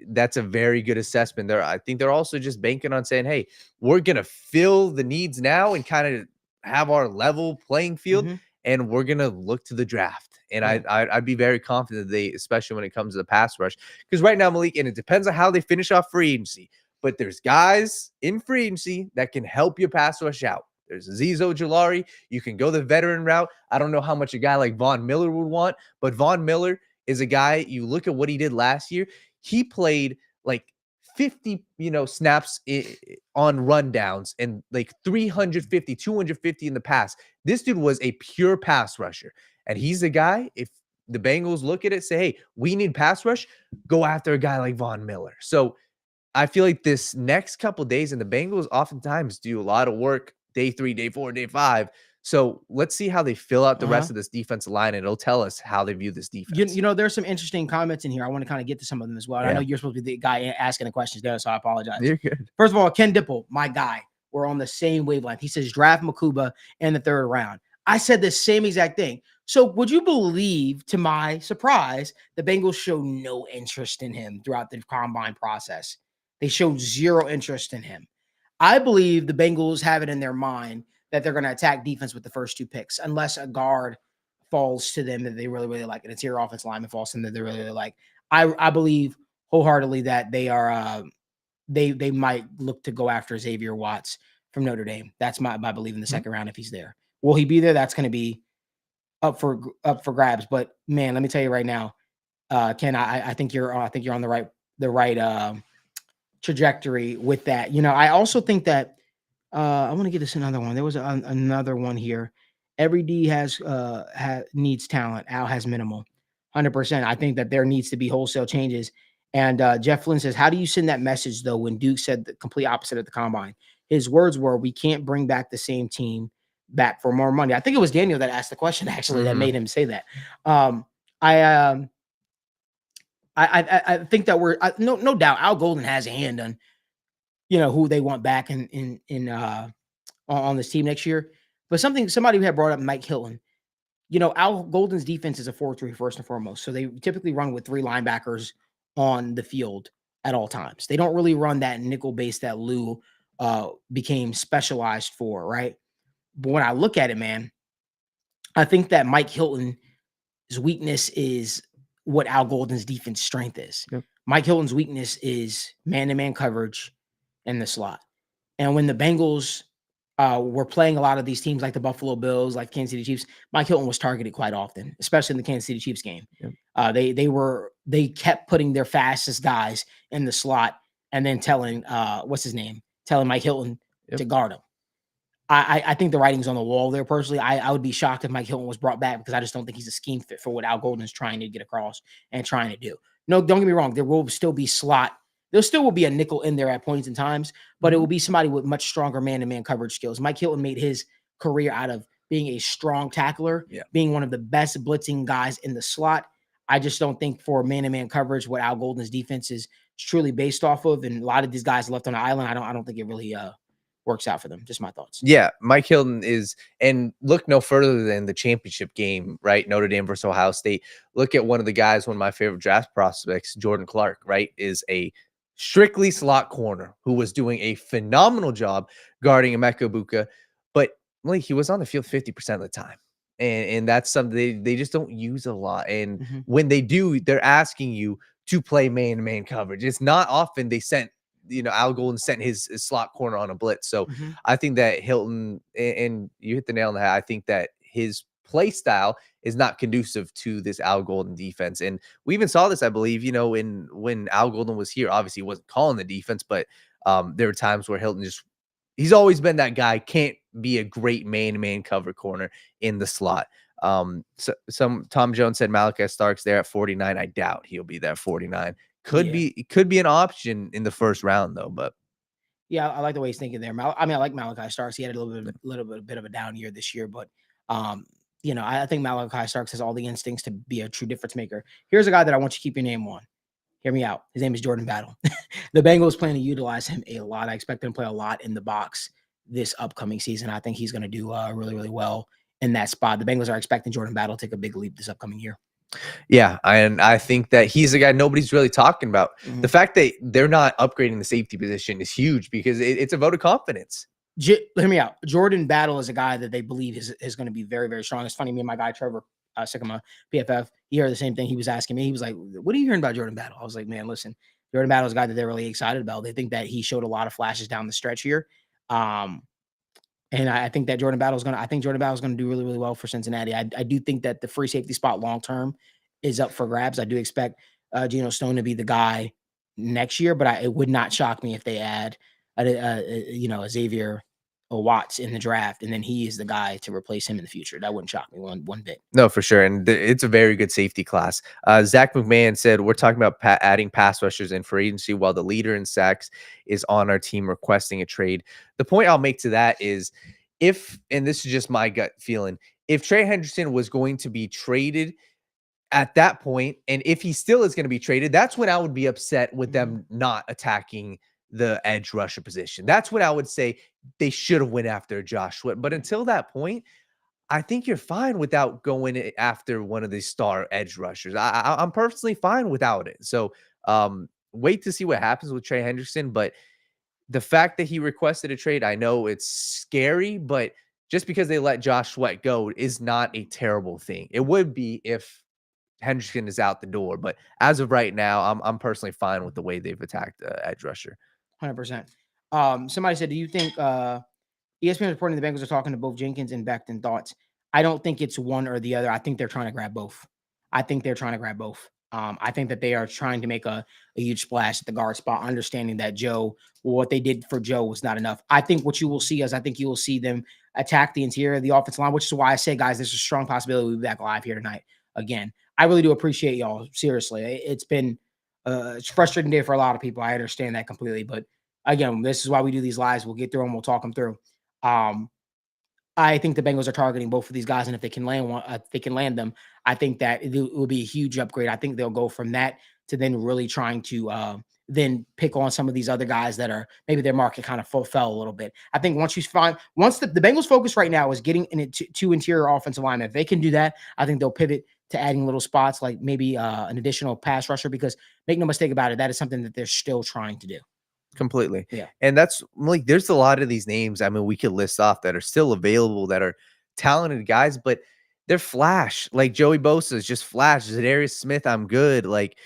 that's a very good assessment there. I think they're also just banking on saying, hey, we're going to fill the needs now and kind of have our level playing field, and we're going to look to the draft. And I'd be very confident that especially when it comes to the pass rush, because right now, Malik, and it depends on how they finish off free agency, but there's guys in free agency that can help your pass rush out. There's Azeez Ojulari. You can go the veteran route. I don't know how much a guy like Von Miller would want, but Von Miller is a guy, you look at what he did last year. He played like 50, snaps on rundowns and like 350, 250 in the pass. This dude was a pure pass rusher. And he's a guy, if the Bengals look at it, say, hey, we need pass rush, go after a guy like Von Miller. So I feel like this next couple of days, and the Bengals oftentimes do a lot of work day 3, day 4, day 5. So let's see how they fill out the rest of this defensive line, and it'll tell us how they view this defense. There's some interesting comments in here. I want to kind of get to some of them as well. Yeah. I know you're supposed to be the guy asking the questions there, so I apologize. You're good. First of all, Ken Dipple, my guy, we're on the same wavelength. He says draft Makuba in the 3rd round. I said the same exact thing. So would you believe, to my surprise, the Bengals showed no interest in him throughout the combine process? They showed zero interest in him. I believe the Bengals have it in their mind that they're going to attack defense with the first 2 picks, unless a guard falls to them that they really, really like, an interior offensive lineman falls to them that they really, really like. I believe wholeheartedly that they are they might look to go after Xavier Watts from Notre Dame. That's my belief in the 2nd round if he's there. Will he be there? That's going to be up for grabs. But man, let me tell you right now, Ken, I think you're on the right trajectory with that. I also think that I want to get this another one. There was another one here. Every D needs talent. Al has minimal. 100%. I think that there needs to be wholesale changes. And Jeff Flynn says, how do you send that message though when Duke said the complete opposite at the combine? His words were, we can't bring back the same team back for more money. I think it was Daniel that asked the question actually that made him say that. I think that we're no doubt Al Golden has a hand on who they want back on this team next year. But somebody who had brought up Mike Hilton. Al Golden's defense is a 4-3 first and foremost. So they typically run with 3 linebackers on the field at all times. They don't really run that nickel base that Lou became specialized for, right? But when I look at it, man, I think that Mike Hilton's weakness is what Al Golden's defense strength is. Yep. Mike Hilton's weakness is man-to-man coverage in the slot. And when the Bengals were playing a lot of these teams like the Buffalo Bills, like Kansas City Chiefs, Mike Hilton was targeted quite often, especially in the Kansas City Chiefs game. Yep. They kept putting their fastest guys in the slot and then telling Mike Hilton to guard him. I think the writing's on the wall there personally. I would be shocked if Mike Hilton was brought back because I just don't think he's a scheme fit for what Al Golden is trying to get across and trying to do. No, don't get me wrong. There will still be slot. There still will be a nickel in there at points and times, but it will be somebody with much stronger man-to-man coverage skills. Mike Hilton made his career out of being a strong tackler, being one of the best blitzing guys in the slot. I just don't think for man-to-man coverage, what Al Golden's defense is truly based off of, and a lot of these guys left on the island, I don't think it really works out for them. Just my thoughts. Yeah, Mike Hilton is, and look no further than the championship game, right? Notre Dame versus Ohio State. Look at one of my favorite draft prospects, Jordan Clark, right? Is a strictly slot corner who was doing a phenomenal job guarding Emeka Egbuka, but he was on the field 50% of the time. And that's something they just don't use a lot. And when they do, they're asking you to play man-to-man coverage. It's not often they sent, Al Golden sent his slot corner on a blitz. So I think that Hilton, and you hit the nail on the head, I think that his play style is not conducive to this Al Golden defense. And we even saw this, I believe, when Al Golden was here. Obviously, he wasn't calling the defense, but there were times where Hilton he's always been that guy, can't be a great man-to-man cover corner in the slot. Some Tom Jones said Malachi Stark's there at 49. I doubt he'll be there at 49. Could be an option in the first round though, but yeah, I like the way he's thinking there. I like Malachi Starks. He had a little bit of a down year this year, but I think Malachi Starks has all the instincts to be a true difference maker. Here's a guy that I want you to keep your name on. Hear me out. His name is Jordan Battle. The Bengals plan to utilize him a lot. I expect him to play a lot in the box this upcoming season. I think he's going to do really, really well in that spot. The Bengals are expecting Jordan Battle to take a big leap this upcoming year. Yeah, and I think that he's a guy nobody's really talking about. Mhm. The fact that they're not upgrading the safety position is huge because it's a vote of confidence. Hear me out. Jordan Battle is a guy that they believe is going to be very, very strong. It's funny, me and my guy Trevor Sycamore, PFF, he heard the same thing. He was asking me. He was like, "What are you hearing about Jordan Battle?" I was like, "Man, listen, Jordan Battle is a guy that they're really excited about. They think that he showed a lot of flashes down the stretch here." And I think that Jordan Battle is going to do really, really well for Cincinnati. I do think that the free safety spot long term is up for grabs. I do expect Geno Stone to be the guy next year, but it would not shock me if they add a Xavier Watts in the draft, and then he is the guy to replace him in the future. That wouldn't shock me one bit. No, for sure. And it's a very good safety class. Zach McMahon said, we're talking about adding pass rushers in for agency while the leader in sacks is on our team requesting a trade. The point I'll make to that is and this is just my gut feeling, if Trey Hendrickson was going to be traded at that point, and if he still is going to be traded, that's when I would be upset with them not attacking the edge rusher position. That's what I would say they should have went after Josh Sweat. But until that point, I think you're fine without going after one of these star edge rushers. I'm personally fine without it. So wait to see what happens with Trey Hendrickson. But the fact that he requested a trade, I know it's scary, but just because they let Josh Sweat go is not a terrible thing. It would be if Hendrickson is out the door, but as of right now, I'm personally fine with the way they've attacked edge rusher. 100%. Somebody said, do you think ESPN is reporting the Bengals are talking to both Jenkins and Becton? Thoughts? I don't think it's one or the other. I think they're trying to grab both. I think that they are trying to make a huge splash at the guard spot, understanding that what they did for Joe was not enough. I think what you will see is you will see them attack the interior of the offensive line, which is why I say, guys, there's a strong possibility we'll be back live here tonight again. I really do appreciate y'all. Seriously, it's been it's a frustrating day for a lot of people. I understand that completely, but again, this is why we do these lives. We'll get through them. We'll talk them through. I think the Bengals are targeting both of these guys, and if they can land them, I think that it will be a huge upgrade. I think they'll go from that to then really trying to then pick on some of these other guys that are maybe their market kind of fell a little bit. I think once the Bengals focus right now is getting two interior offensive linemen. If they can do that, I think they'll pivot to adding little spots like maybe an additional pass rusher, because make no mistake about it, that is something that they're still trying to do. Completely. Yeah. And that's like, there's a lot of these names, I mean, we could list off that are still available, that are talented guys, but they're flash. Like Joey Bosa is just flash. Zadarius Smith, I'm good. Like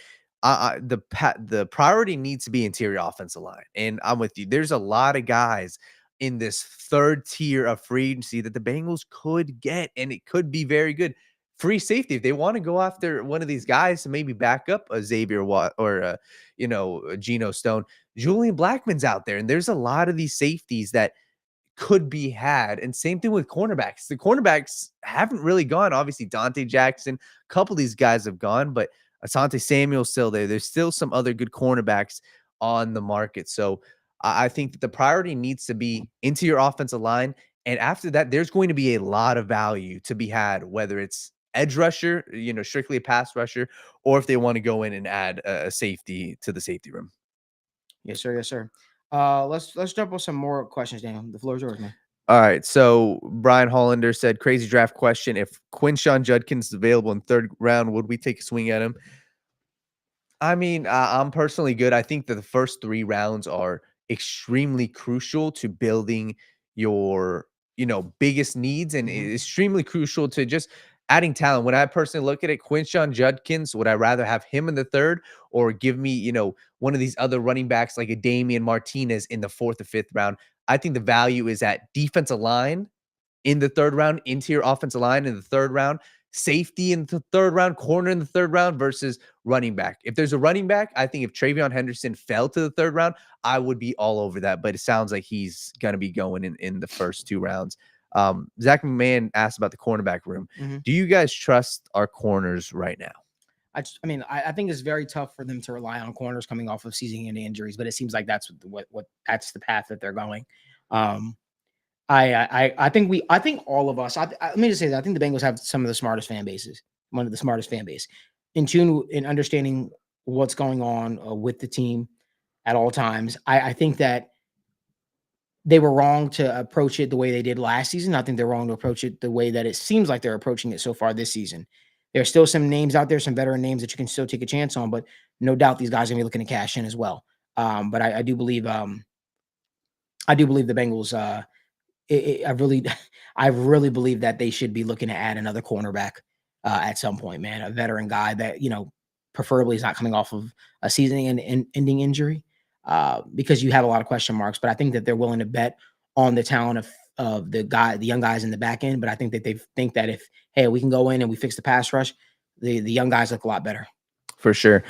the priority needs to be interior offensive line. And I'm with you. There's a lot of guys in this third tier of free agency that the Bengals could get, and it could be very good. Free safety, if they want to go after one of these guys to maybe back up a Xavier Watt or a Geno Stone, Julian Blackmon's out there, and there's a lot of these safeties that could be had. And same thing with cornerbacks. The cornerbacks haven't really gone. Obviously, Dante Jackson, a couple of these guys have gone, but Asante Samuel's still there. There's still some other good cornerbacks on the market. So I think that the priority needs to be into your offensive line. And after that, there's going to be a lot of value to be had, whether it's edge rusher, strictly a pass rusher, or if they want to go in and add a safety to the safety room. Yes, sir. Yes, sir. Let's jump on some more questions, Daniel. The floor is yours, man. All right. So Brian Hollander said, crazy draft question. If Quinshawn Judkins is available in third round, would we take a swing at him? I mean, I'm personally good. I think that the first 3 rounds are extremely crucial to building your, biggest needs, and extremely crucial to just adding talent. When I personally look at it, Quinshawn Judkins, would I rather have him in the third, or give me, one of these other running backs like a Damian Martinez in the 4th or 5th round? I think the value is at defensive line in the 3rd round, interior offensive line in the 3rd round, safety in the third round, corner in the third round versus running back. If there's a running back, I think if Travion Henderson fell to the third round, I would be all over that. But it sounds like he's going to be going in the first 2 rounds. Zach McMahon asked about the cornerback room. Do you guys trust our corners right now? I think it's very tough for them to rely on corners coming off of season-ending injuries, but it seems like that's what that's the path that they're going. I think all of us. Let me just say that I think the Bengals have some of the smartest fan bases, one of the smartest fan base, in tune in understanding what's going on with the team at all times. I think that they were wrong to approach it the way they did last season. I think they're wrong to approach it the way that it seems like they're approaching it so far this season. There's still some names out there, some veteran names that you can still take a chance on, but no doubt these guys are gonna be looking to cash in as well. But I do believe the Bengals. I really believe that they should be looking to add another cornerback at some point, man. A veteran guy that preferably is not coming off of a season-ending injury, because you have a lot of question marks. But I think that they're willing to bet on the talent of the young guys in the back end. But I think that they think that if we can go in and we fix the pass rush, the young guys look a lot better. For sure.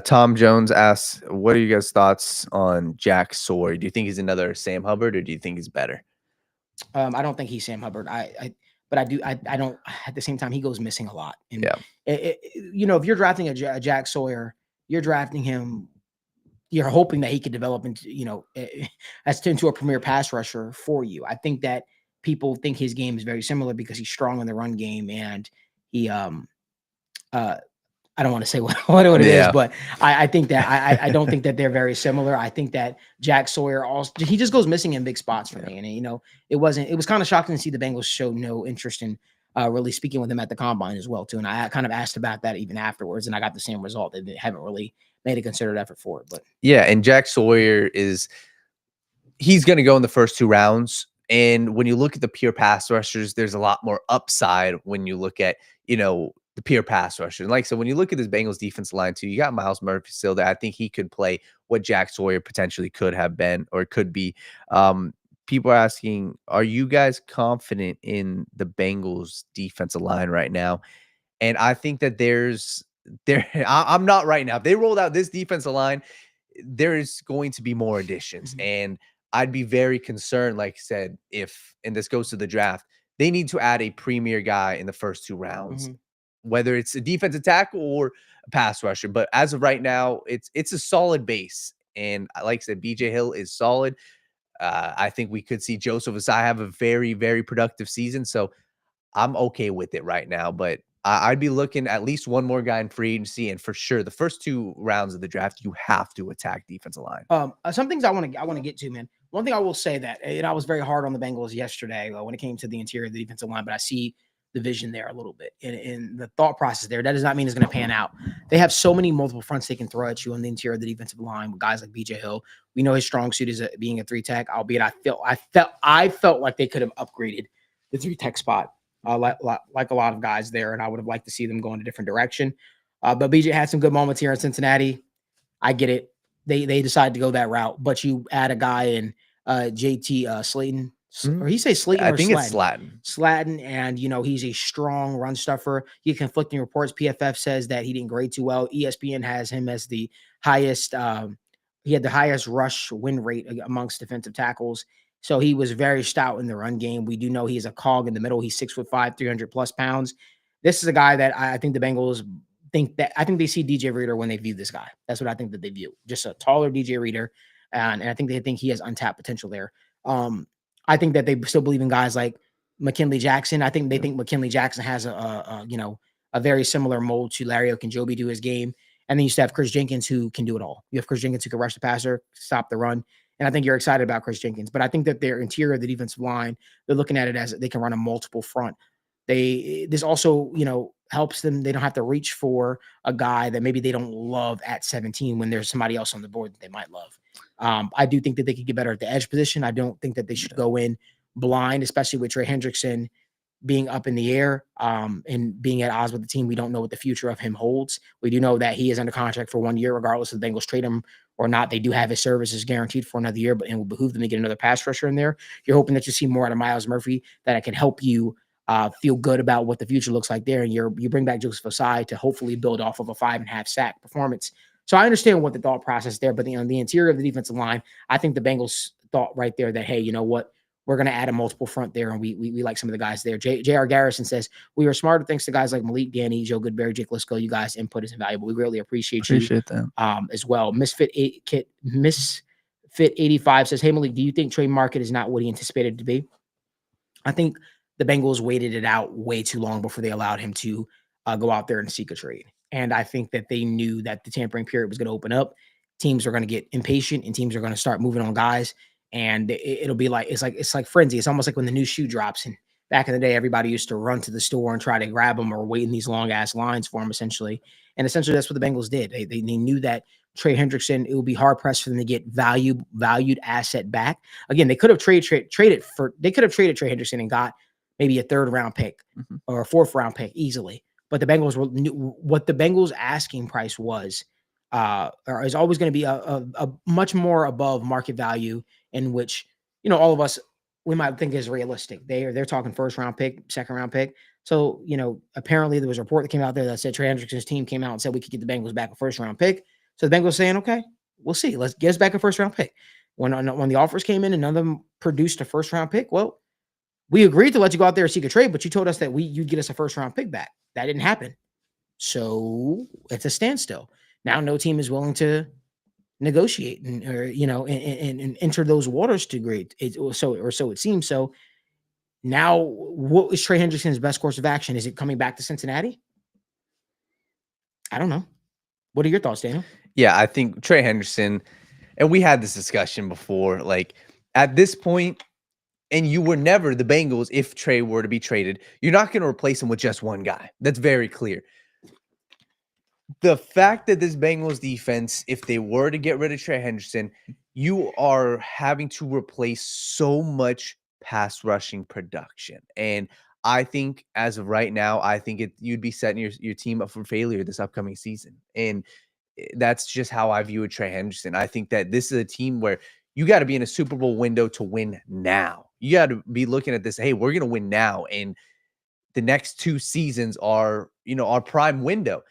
Tom Jones asks, what are you guys' thoughts on Jack Sawyer? Do you think he's another Sam Hubbard, or do you think he's better? I don't think he's Sam Hubbard. But I don't. At the same time, he goes missing a lot. And if you're drafting a Jack Sawyer, you're drafting him. You're hoping that he could develop into into a premier pass rusher for you. I think that people think his game is very similar because he's strong in the run game, and he I don't want to say what it is, but I think that I don't think that they're very similar. I think that Jack Sawyer he just goes missing in big spots for me. And it was kind of shocking to see the Bengals show no interest in really speaking with him at the combine as well too. And I kind of asked about that even afterwards, and I got the same result. They haven't really made a concerted effort for it. But yeah, and Jack Sawyer he's going to go in the first 2 rounds. And when you look at the pure pass rushers, there's a lot more upside when you look at the pure pass rusher. And like I said, when you look at this Bengals defensive line too, you got Myles Murphy still there. I think he could play what Jack Sawyer potentially could have been or could be. People are asking, are you guys confident in the Bengals defensive line right now? And I think that I'm not right now. If they rolled out this defensive line, there's going to be more additions. And I'd be very concerned, like I said, and this goes to the draft, they need to add a premier guy in the first 2 rounds. Whether it's a defensive tackle or a pass rusher. But as of right now, it's a solid base. And like I said, BJ Hill is solid. I think we could see Joseph Asai have a very, very productive season. So I'm okay with it right now. But I'd be looking at least one more guy in free agency. And for sure, the first 2 rounds of the draft, you have to attack defensive line. Some things I want to get to, man. One thing I will say that, I was very hard on the Bengals yesterday when it came to the interior of the defensive line, but I see the vision there a little bit and the thought process there. That does not mean it's going to pan out. They have so many multiple fronts they can throw at you on the interior of the defensive line with guys like BJ Hill. We know his strong suit is being a 3-tech, albeit I felt like they could have upgraded the 3-tech spot like a lot of guys there, and I would have liked to see them go in a different direction. But BJ had some good moments here in Cincinnati. I get it. They decided to go that route, but you add a guy in JT Slayton. Or he say Slayton I or think Slatton? It's Slatton. Slatton, and he's a strong run stuffer. You get conflicting reports. PFF says that he didn't grade too well. ESPN has him as the highest. He had the highest rush win rate amongst defensive tackles. So he was very stout in the run game. We do know he's a cog in the middle. He's 6'5", 300+ pounds. This is a guy that I think the Bengals I think they see DJ Reader when they view this guy. That's what I think that they view. Just a taller DJ Reader. And I think they think he has untapped potential there. I think that they still believe in guys like McKinley Jackson. I think they think McKinley Jackson has a very similar mold to Larry Ogunjobi to his game. And then you used to have Chris Jenkins, who can do it all. You have Chris Jenkins who can rush the passer, stop the run. And I think you're excited about Chris Jenkins. But I think that their interior of the defensive line, they're looking at it as they can run a multiple front. This also, helps them. They don't have to reach for a guy that maybe they don't love at 17 when there's somebody else on the board that they might love. I do think that they could get better at the edge position. I don't think that they should go in blind, especially with Trey Hendrickson being up in the air and being at odds with the team. We don't know what the future of him holds. We do know that he is under contract for 1 year, regardless of the Bengals trade him or not. They do have his services guaranteed for another year, but it will behoove them to get another pass rusher in there. You're hoping that you see more out of Myles Murphy that can help you feel good about what the future looks like there. And you bring back Joseph Osai to hopefully build off of a 5.5 sack performance. So I understand what the thought process there, but the interior of the defensive line, I think the Bengals thought right there that, hey, you know what? We're going to add a multiple front there, and we like some of the guys there. J.R. Garrison says, we were smarter thanks to guys like Malik, Danny, Joe Goodberry, Jake Lisco. You guys' input is invaluable. We really appreciate you that. as well. Misfit 85 says, hey, Malik, do you think trade market is not what he anticipated it to be? I think the Bengals waited it out way too long before they allowed him to go out there and seek a trade. And I think that they knew that the tampering period was going to open up. Teams are going to get impatient and teams are going to start moving on guys. And it'll be like, it's like frenzy. It's almost like when the new shoe drops. And back in the day, everybody used to run to the store and try to grab them or wait in these long ass lines for them, essentially. And essentially that's what the Bengals did. They knew that Trey Hendrickson, it would be hard pressed for them to get valued asset back. Again, they could have traded Trey Hendrickson and got maybe a 3rd round pick or a 4th round pick easily. But the Bengals knew what the Bengals asking price was, or is always going to be a much more above market value, in which, you know, all of us, we might think is realistic. They're talking 1st round pick, 2nd round pick. So, you know, apparently there was a report that came out there that said Trey Hendrickson's team came out and said we could get the Bengals back a 1st round pick. So the Bengals saying, okay, we'll see. Let's get us back a 1st round pick. When the offers came in and none of them produced a 1st round pick, well, we agreed to let you go out there and seek a trade, but you told us that you'd get us a 1st round pick back. That didn't happen. So it's a standstill. Now no team is willing to negotiate and enter those waters to grade. So it seems. So now, what is Trey Hendrickson's best course of action? Is it coming back to Cincinnati? I don't know. What are your thoughts, Daniel? Yeah, I think Trey Hendrickson, and we had this discussion before, like at this point, and you were never the Bengals, if Trey were to be traded, you're not going to replace him with just one guy. That's very clear. The fact that this Bengals defense, if they were to get rid of Trey Hendrickson, you are having to replace so much pass rushing production. And I think as of right now, I think you'd be setting your team up for failure this upcoming season. And that's just how I view Trey Hendrickson. I think that this is a team where you got to be in a Super Bowl window to win now. You got to be looking at this, hey, we're going to win now. And the next 2 seasons are, our prime window.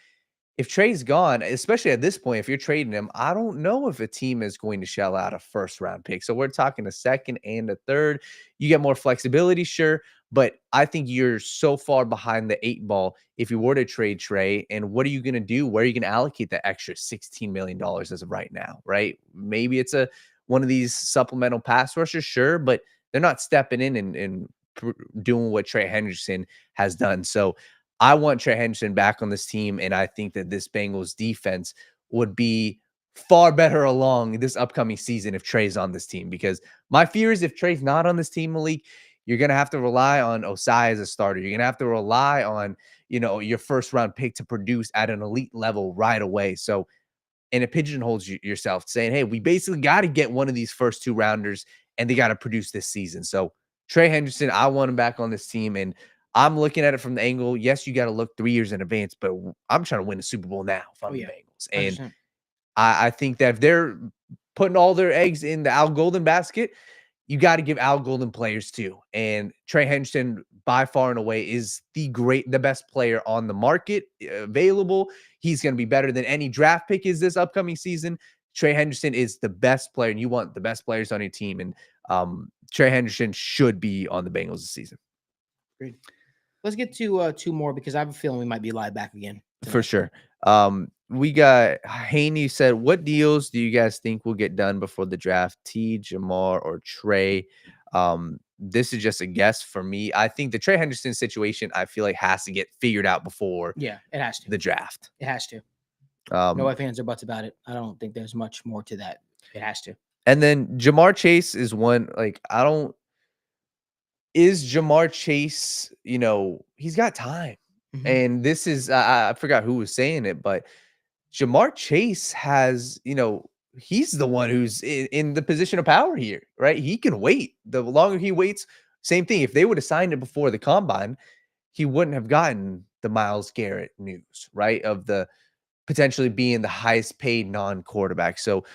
If Trey's gone, especially at this point, if you're trading him, I don't know if a team is going to shell out a 1st round pick. So we're talking a 2nd and a 3rd. You get more flexibility, sure. But I think you're so far behind the 8 ball if you were to trade Trey. And what are you going to do? Where are you going to allocate the extra $16 million as of right now, right? Maybe it's one of these supplemental pass rushers, sure, but they're not stepping in and doing what Trey Hendrickson has done. So I want Trey Hendrickson back on this team, and I think that this Bengals defense would be far better along this upcoming season if Trey's on this team, because my fear is if Trey's not on this team, Malik, you're going to have to rely on Osai as a starter. You're going to have to rely on, your 1st round pick to produce at an elite level right away. So, and it pigeonholes yourself saying, hey, we basically got to get one of these first 2 rounders and they got to produce this season. So Trey Hendrickson, I want him back on this team. And I'm looking at it from the angle, yes, you got to look 3 years in advance, but I'm trying to win the Super Bowl now if I'm the Bengals. 100%. And I think that if they're putting all their eggs in the Al Golden basket, you got to give Al Golden players too. And Trey Hendrickson, by far and away, is the best player on the market available. He's going to be better than any draft pick is this upcoming season. Trey Hendrickson is the best player, and you want the best players on your team. And Trey Hendrickson should be on the Bengals this season. Great. Let's get to 2 more, because I have a feeling we might be live back again tonight. For sure. We got Haney said, what deals do you guys think will get done before the draft? T, Jamar, or Trey? This is just a guess for me. I think the Trey Hendrickson situation, I feel like, has to get figured out before it has to. The draft. It has to. No ifs, ands, or buts about it. I don't think there's much more to that. It has to. And then Jamar Chase is one, like, is Jamar Chase, he's got time. Mm-hmm. And this is, I forgot who was saying it, but Jamar Chase has, he's the one who's in the position of power here, right? He can wait. The longer he waits, same thing. If they would have signed it before the combine, he wouldn't have gotten the Myles Garrett news, right? Of the potentially being the highest paid non-quarterback. So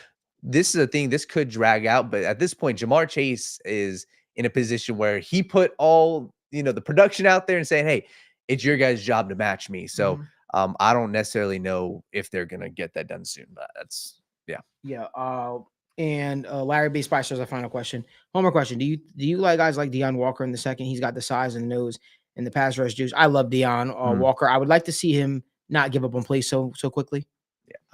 this is a thing, this could drag out. But at this point, Jamar Chase is in a position where he put all the production out there and saying, hey, it's your guys' job to match me. So I don't necessarily know if they're gonna get that done soon, but that's Yeah. And Larry B. Spicer is a final question. One more question. Do you like guys like Deion Walker in the second? He's got the size and nose and the pass rush juice. I love Deion Walker. I would like to see him not give up on plays so quickly.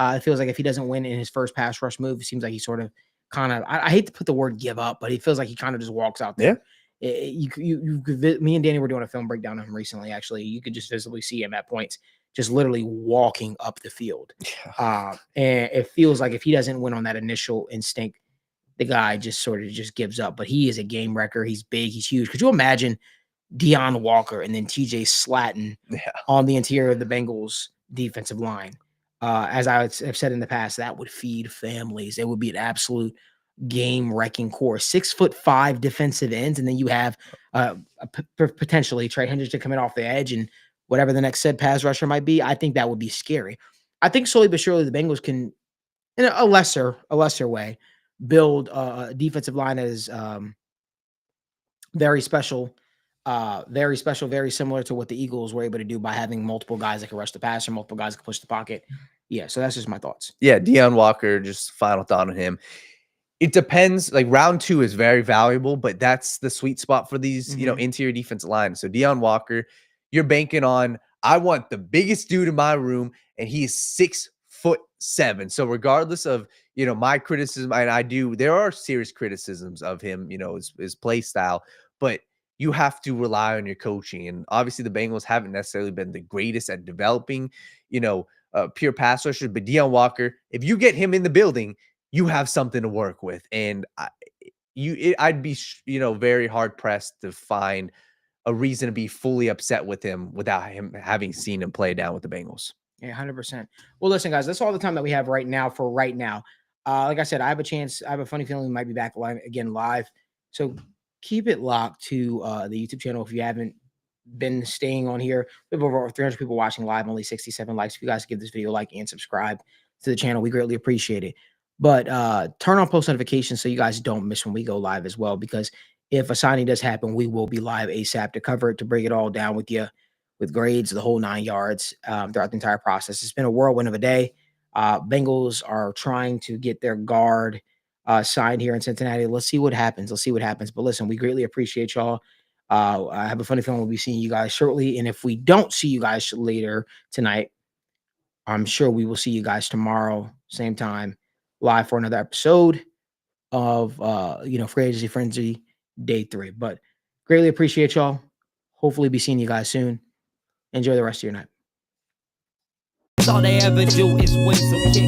It feels like if he doesn't win in his first pass rush move, it seems like he sort of kind of, I hate to put the word give up, but he feels like he kind of just walks out there. Me and Danny were doing a film breakdown of him recently. Actually, you could just visibly see him at points just literally walking up the field. And it feels like if he doesn't win on that initial instinct, the guy just sort of just gives up. But he is a game wrecker. He's big. He's huge. Could you imagine Deion Walker and then TJ Slatton on the interior of the Bengals defensive line? As I have said in the past, that would feed families. It would be an absolute game-wrecking core. 6'5" defensive ends, and then you have potentially Trey Hendrickson coming off the edge and whatever the next said pass rusher might be. I think that would be scary. I think slowly but surely the Bengals can, in a lesser way, build a defensive line that is very special, very similar to what the Eagles were able to do by having multiple guys that can rush the passer, multiple guys that can push the pocket. Yeah, so that's just my thoughts. Yeah, Deion Walker, just final thought on him. It depends. Like round 2 is very valuable, but that's the sweet spot for these, interior defensive lines. So Deion Walker, you're banking on, I want the biggest dude in my room, and he's 6'7". So regardless of, my criticism, and there are serious criticisms of him, his play style, but you have to rely on your coaching. And obviously the Bengals haven't necessarily been the greatest at developing, pure pass rushers, but Deion Walker, if you get him in the building, you have something to work with. And I'd be, very hard pressed to find a reason to be fully upset with him without him having seen him play down with the Bengals. Yeah, 100%. Well, listen, guys, that's all the time that we have right now for right now. Like I said, I have a funny feeling we might be back live. So keep it locked to the YouTube channel. If you haven't been staying on here, we have over 300 people watching live, only 67 likes. If you guys give this video a like and subscribe to the channel, we greatly appreciate it. But turn on post notifications so you guys don't miss when we go live as well, because if a signing does happen, we will be live ASAP to cover it, to break it all down with you, with grades, the whole 9 yards throughout the entire process. It's been a whirlwind of a day. Bengals are trying to get their guard signed here in Cincinnati. Let's see what happens. But listen, we greatly appreciate y'all. I have a funny feeling we'll be seeing you guys shortly. And if we don't see you guys later tonight, I'm sure we will see you guys tomorrow, same time, live for another episode of Free Agency Frenzy Day 3. But greatly appreciate y'all. Hopefully be seeing you guys soon. Enjoy the rest of your night. All they ever do is win, so kick